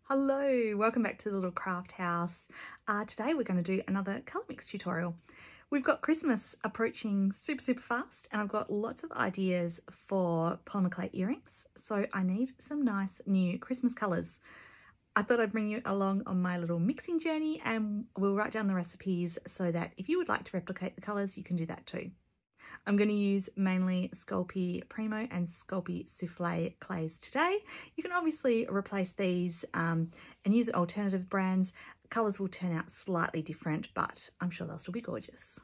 Hello, welcome back to the little craft house. Today we're going to do another colour mix tutorial. We've got Christmas approaching super fast and I've got lots of ideas for polymer clay earrings, so I need some nice new Christmas colours. I thought I'd bring you along on my little mixing journey and we'll write down the recipes so that if you would like to replicate the colours, you can do that too. I'm going to use mainly Sculpey Primo and Sculpey Soufflé clays today. You can obviously replace these and use alternative brands. Colours will turn out slightly different, but I'm sure they'll still be gorgeous.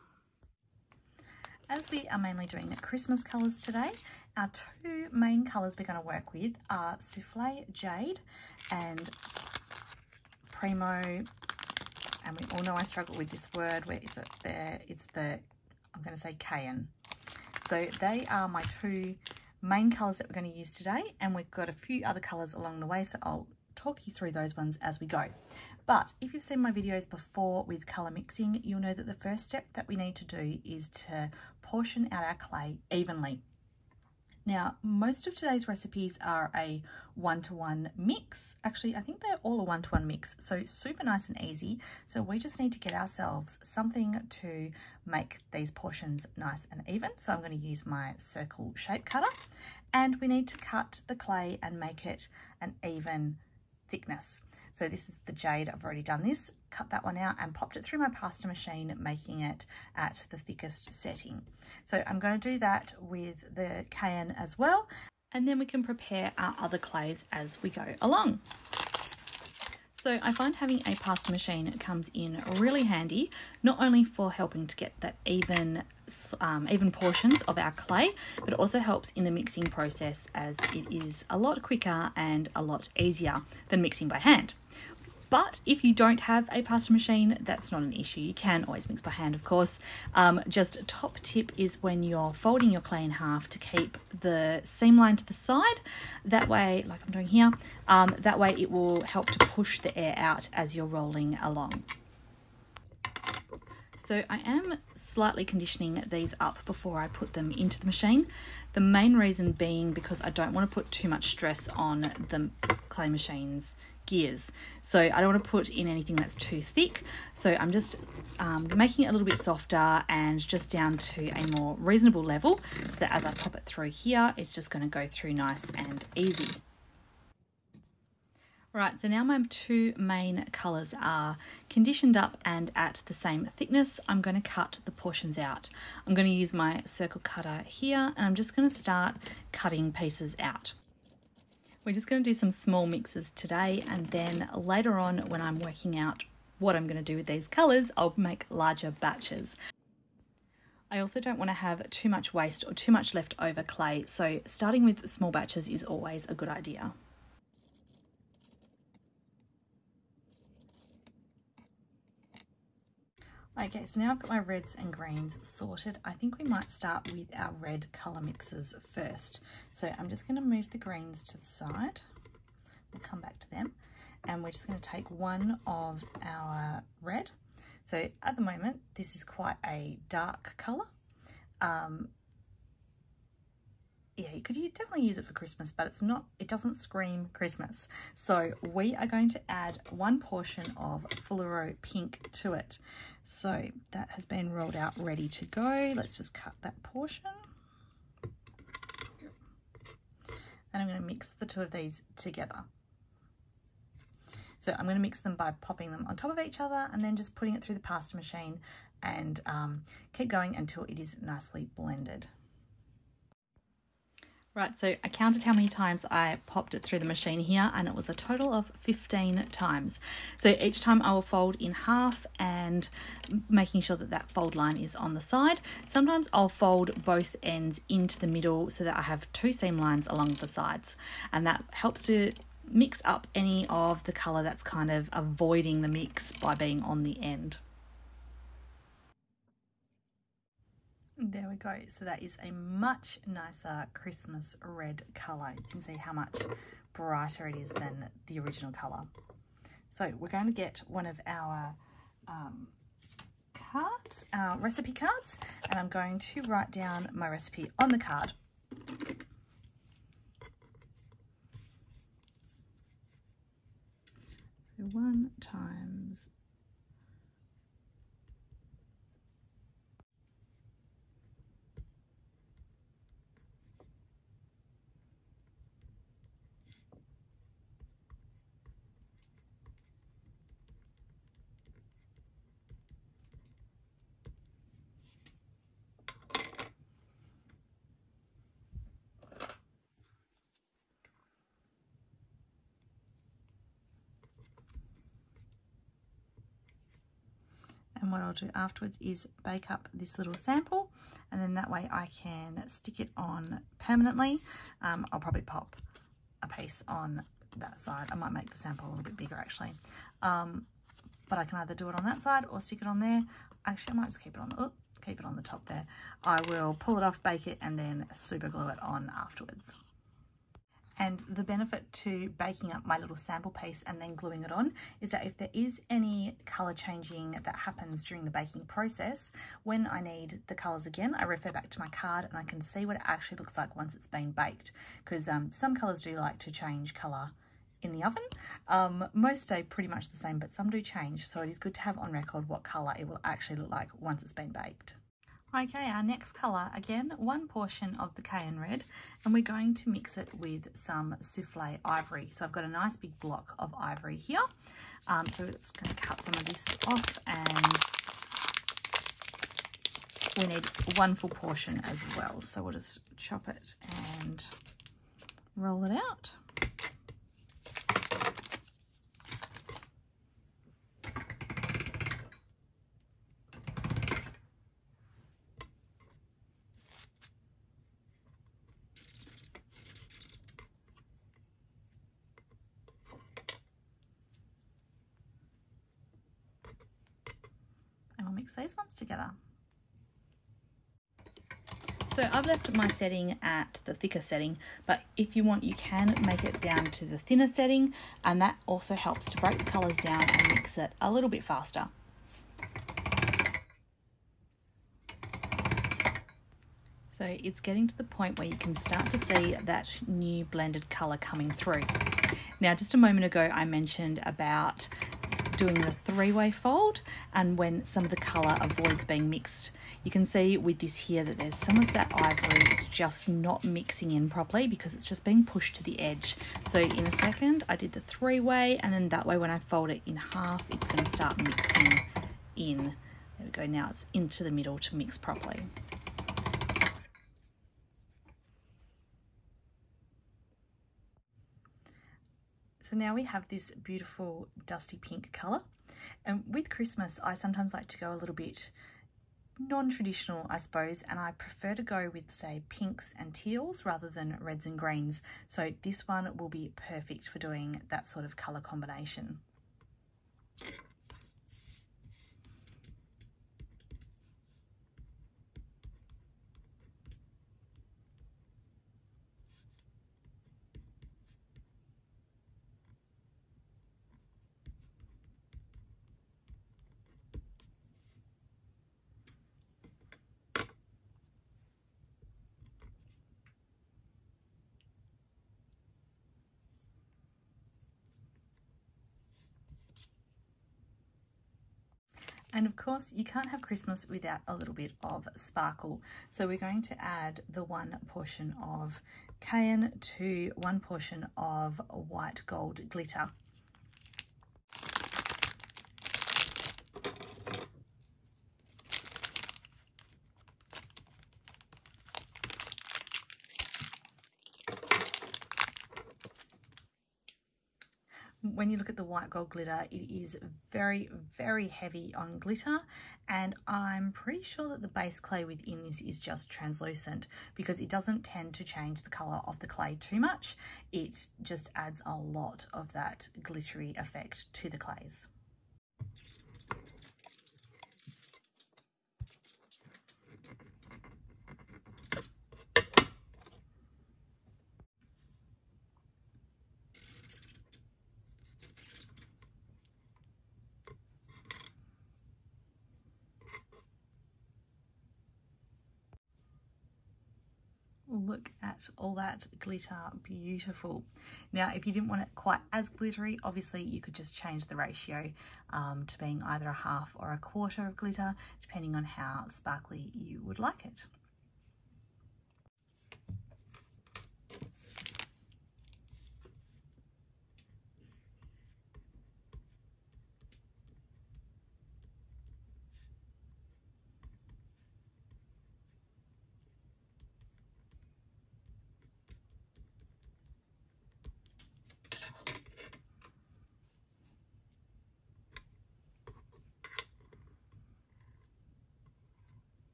As we are mainly doing Christmas colours today, our two main colours we're going to work with are Soufflé Jade and Primo, and we all know I struggle with this word. Where is it there? It's the, I'm going to say cayenne. So they are my two main colours that we're going to use today, and we've got a few other colours along the way, so I'll talk you through those ones as we go. But if you've seen my videos before with colour mixing, you'll know that the first step that we need to do is to portion out our clay evenly. Now, most of today's recipes are a 1-to-1 mix. Actually, I think they're all a 1-to-1 mix, so super nice and easy. So we just need to get ourselves something to make these portions nice and even. So I'm going to use my circle shape cutter, and we need to cut the clay and make it an even thickness. So this is the jade. I've already done this, cut that one out and popped it through my pasta machine, making it at the thickest setting. So I'm going to do that with the cayenne as well, and then we can prepare our other clays as we go along. So I find having a pasta machine comes in really handy, not only for helping to get that even portions of our clay, but it also helps in the mixing process, as it is a lot quicker and a lot easier than mixing by hand. But if you don't have a pasta machine, that's not an issue. You can always mix by hand, of course. Just top tip is when you're folding your clay in half, to keep the seam line to the side. That way, like I'm doing here, that way it will help to push the air out as you're rolling along. So I am slightly conditioning these up before I put them into the machine. The main reason being because I don't want to put too much stress on the clay machine's gears. So I don't want to put in anything that's too thick. So I'm just making it a little bit softer and just down to a more reasonable level, so that as I pop it through here, it's just going to go through nice and easy. Right, so now my two main colours are conditioned up and at the same thickness. I'm going to cut the portions out. I'm going to use my circle cutter here, and I'm just going to start cutting pieces out. We're just going to do some small mixes today, and then later on, when I'm working out what I'm going to do with these colours, I'll make larger batches. I also don't want to have too much waste or too much leftover clay, so starting with small batches is always a good idea. Okay, so now I've got my reds and greens sorted. I think we might start with our red colour mixes first. So I'm just going to move the greens to the side. We'll come back to them. And we're just going to take one of our red. So at the moment, this is quite a dark colour. Yeah, you could definitely use it for Christmas, but it doesn't scream Christmas. So we are going to add one portion of fluoro pink to it. So that has been rolled out, ready to go. Let's just cut that portion. And I'm going to mix the two of these together. So I'm going to mix them by popping them on top of each other and then just putting it through the pasta machine, and keep going until it is nicely blended. Right, so I counted how many times I popped it through the machine here, and it was a total of 15 times. So each time I will fold in half, and making sure that that fold line is on the side. Sometimes I'll fold both ends into the middle so that I have two seam lines along the sides, and that helps to mix up any of the colour that's kind of avoiding the mix by being on the end. There we go. So that is a much nicer Christmas red colour. You can see how much brighter it is than the original colour. So we're going to get one of our cards, our recipe cards, and I'm going to write down my recipe on the card. 1 times And what I'll do afterwards is bake up this little sample, and then that way I can stick it on permanently. I'll probably pop a piece on that side. I might make the sample a little bit bigger actually. But I can either do it on that side or stick it on there. Actually, I might just keep it on the top there. I will pull it off, bake it, and then super glue it on afterwards. And the benefit to baking up my little sample piece and then gluing it on is that if there is any colour changing that happens during the baking process, when I need the colours again, I refer back to my card and I can see what it actually looks like once it's been baked. Because some colours do like to change colour in the oven. Most stay pretty much the same, but some do change. So it is good to have on record what colour it will actually look like once it's been baked. Okay, our next colour, again, 1 portion of the cayenne red, and we're going to mix it with some souffle ivory. So I've got a nice big block of ivory here. So it's going to cut some of this off, and we need 1 full portion as well. So we'll just chop it and roll it out. Mix these ones together. So I've left my setting at the thicker setting, but if you want, you can make it down to the thinner setting, and that also helps to break the colours down and mix it a little bit faster. So it's getting to the point where you can start to see that new blended colour coming through. Now, just a moment ago, I mentioned about doing the 3-way fold, and when some of the colour avoids being mixed. You can see with this here that there's some of that ivory that's just not mixing in properly because it's just being pushed to the edge. So in a second I did the 3-way, and then that way when I fold it in half it's going to start mixing in. There we go, now it's into the middle to mix properly. So now we have this beautiful dusty pink colour, and with Christmas I sometimes like to go a little bit non-traditional, I suppose, and I prefer to go with, say, pinks and teals rather than reds and greens. So this one will be perfect for doing that sort of colour combination. And of course, you can't have Christmas without a little bit of sparkle. So we're going to add the 1 portion of cayenne to 1 portion of white gold glitter. When you look at the white gold glitter, it is very, very heavy on glitter, and I'm pretty sure that the base clay within this is just translucent because it doesn't tend to change the colour of the clay too much. It just adds a lot of that glittery effect to the clays. look at all that glitter, beautiful. Now, if you didn't want it quite as glittery, obviously you could just change the ratio to being either a half or a quarter of glitter, depending on how sparkly you would like it.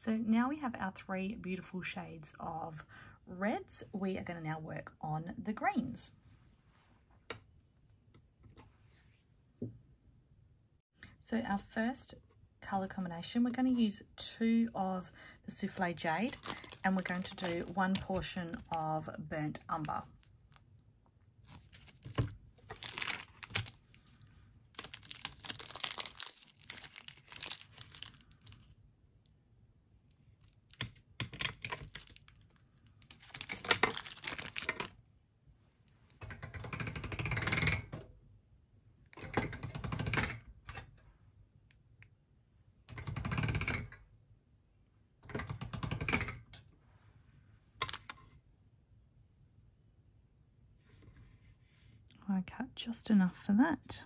So now we have our three beautiful shades of reds. We are going to now work on the greens. So our first colour combination, we're going to use 2 of the Soufflé Jade, and we're going to do 1 portion of Burnt Umber. I cut just enough for that.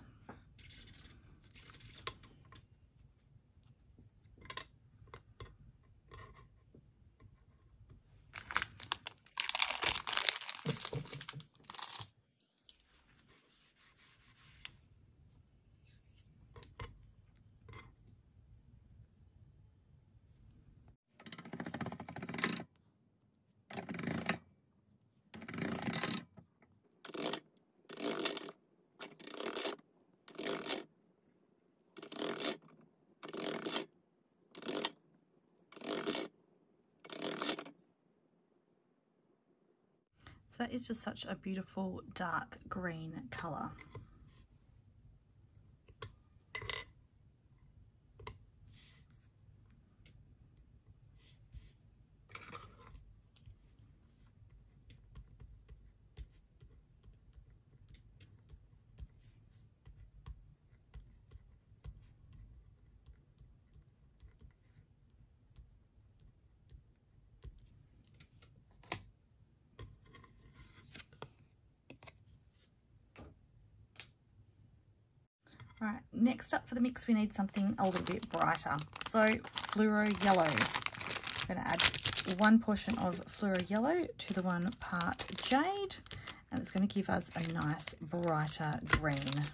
So that is just such a beautiful dark green colour. Right, next up for the mix we need something a little bit brighter. So fluoro yellow. I'm going to add 1 portion of fluoro yellow to the 1 part jade, and it's going to give us a nice brighter green.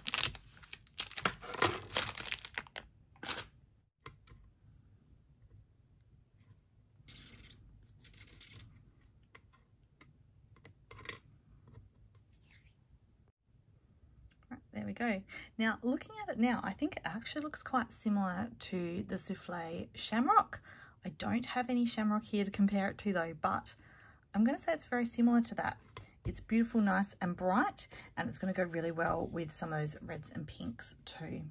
There we go. Now, looking at it now, I think it actually looks quite similar to the Soufflé Shamrock. I don't have any Shamrock here to compare it to though, but I'm going to say it's very similar to that. It's beautiful, nice and bright, and it's going to go really well with some of those reds and pinks too.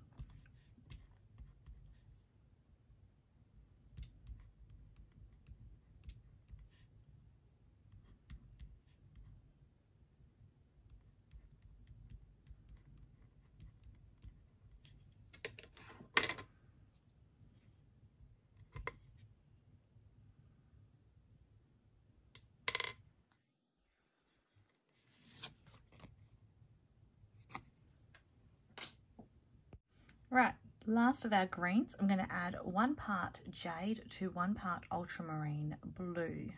Right, last of our greens, I'm going to add 1 part jade to 1 part ultramarine blue.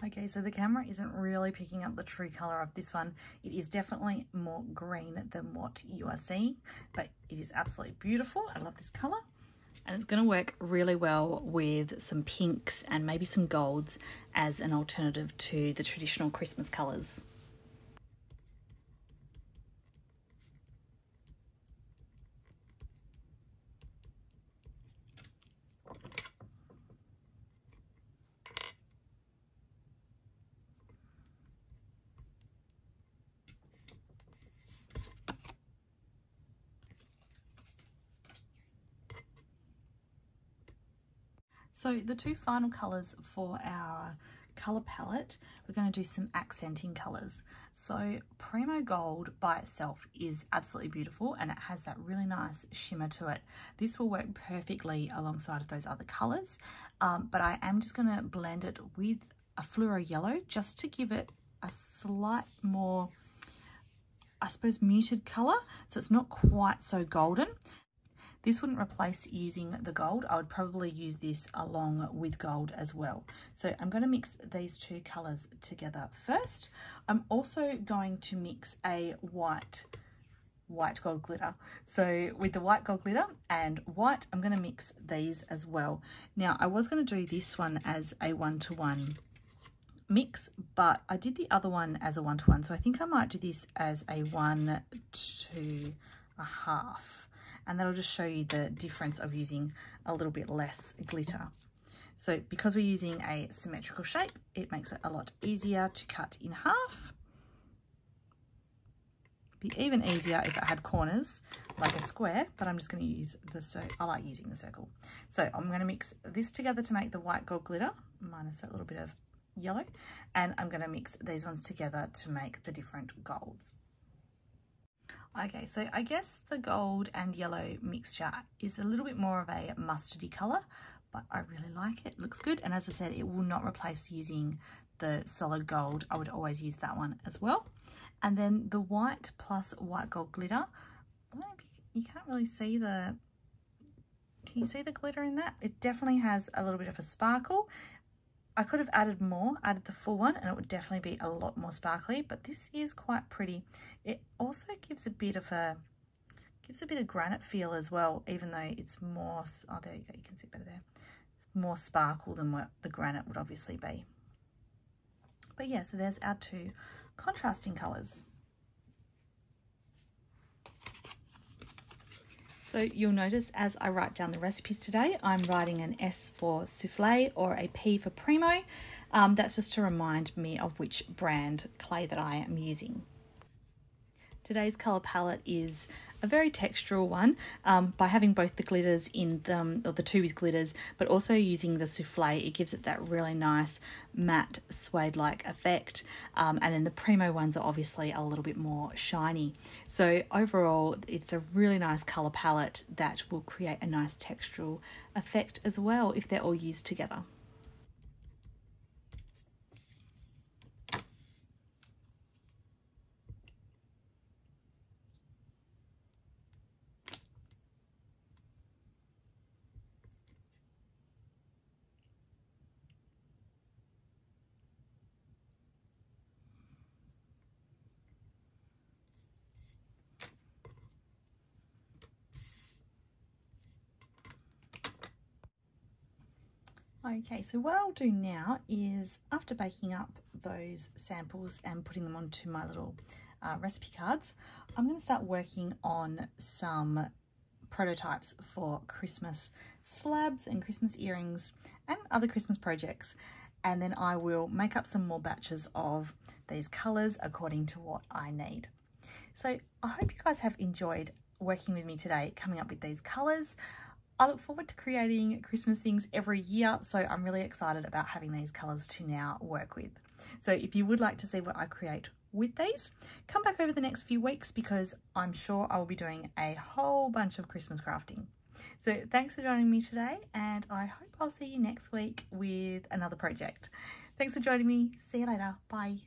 Okay, so the camera isn't really picking up the true colour of this one. It is definitely more green than what you are seeing, but it is absolutely beautiful. I love this colour. And it's going to work really well with some pinks and maybe some golds as an alternative to the traditional Christmas colours. So the two final colours for our colour palette, we're going to do some accenting colours. So Primo Gold by itself is absolutely beautiful and it has that really nice shimmer to it. This will work perfectly alongside of those other colours, but I am just going to blend it with a fluoro yellow just to give it a slight more, I suppose, muted colour, so it's not quite so golden. This wouldn't replace using the gold. I would probably use this along with gold as well. So I'm going to mix these two colours together first. I'm also going to mix a white gold glitter. So with the white gold glitter and white, I'm going to mix these as well. Now I was going to do this one as a 1-to-1 mix, but I did the other one as a 1-to-1. So I think I might do this as a 1-to-1.5. And that'll just show you the difference of using a little bit less glitter. So because we're using a symmetrical shape, it makes it a lot easier to cut in half. Be even easier if it had corners like a square, but I'm just going to use I like using the circle. So I'm going to mix this together to make the white gold glitter, minus that little bit of yellow, and I'm going to mix these ones together to make the different golds. Okay, so I guess the gold and yellow mixture is a little bit more of a mustardy colour, but I really like it. It looks good, and as I said, it will not replace using the solid gold. I would always use that one as well. And then the white plus white gold glitter, I don't know if you can't really see can you see the glitter in that? It definitely has a little bit of a sparkle. I could have added the full one, and it would definitely be a lot more sparkly, but this is quite pretty. It also gives a bit of granite feel as well, even though it's more, oh there you go, you can see better there. It's more sparkle than what the granite would obviously be. But yeah, so there's our two contrasting colours. So you'll notice as I write down the recipes today, I'm writing an S for soufflé or a P for primo. That's just to remind me of which brand clay that I am using. Today's colour palette is a very textural one by having both the glitters in them, or the two with glitters, but also using the soufflé. It gives it that really nice matte suede-like effect, and then the Primo ones are obviously a little bit more shiny. So overall, it's a really nice colour palette that will create a nice textural effect as well if they're all used together. Okay, so what I'll do now is, after baking up those samples and putting them onto my little recipe cards, I'm going to start working on some prototypes for Christmas slabs and Christmas earrings and other Christmas projects. And then I will make up some more batches of these colours according to what I need. So I hope you guys have enjoyed working with me today, coming up with these colours. I look forward to creating Christmas things every year, so I'm really excited about having these colours to now work with. So if you would like to see what I create with these, come back over the next few weeks because I'm sure I will be doing a whole bunch of Christmas crafting. So thanks for joining me today, and I hope I'll see you next week with another project. Thanks for joining me. See you later. Bye.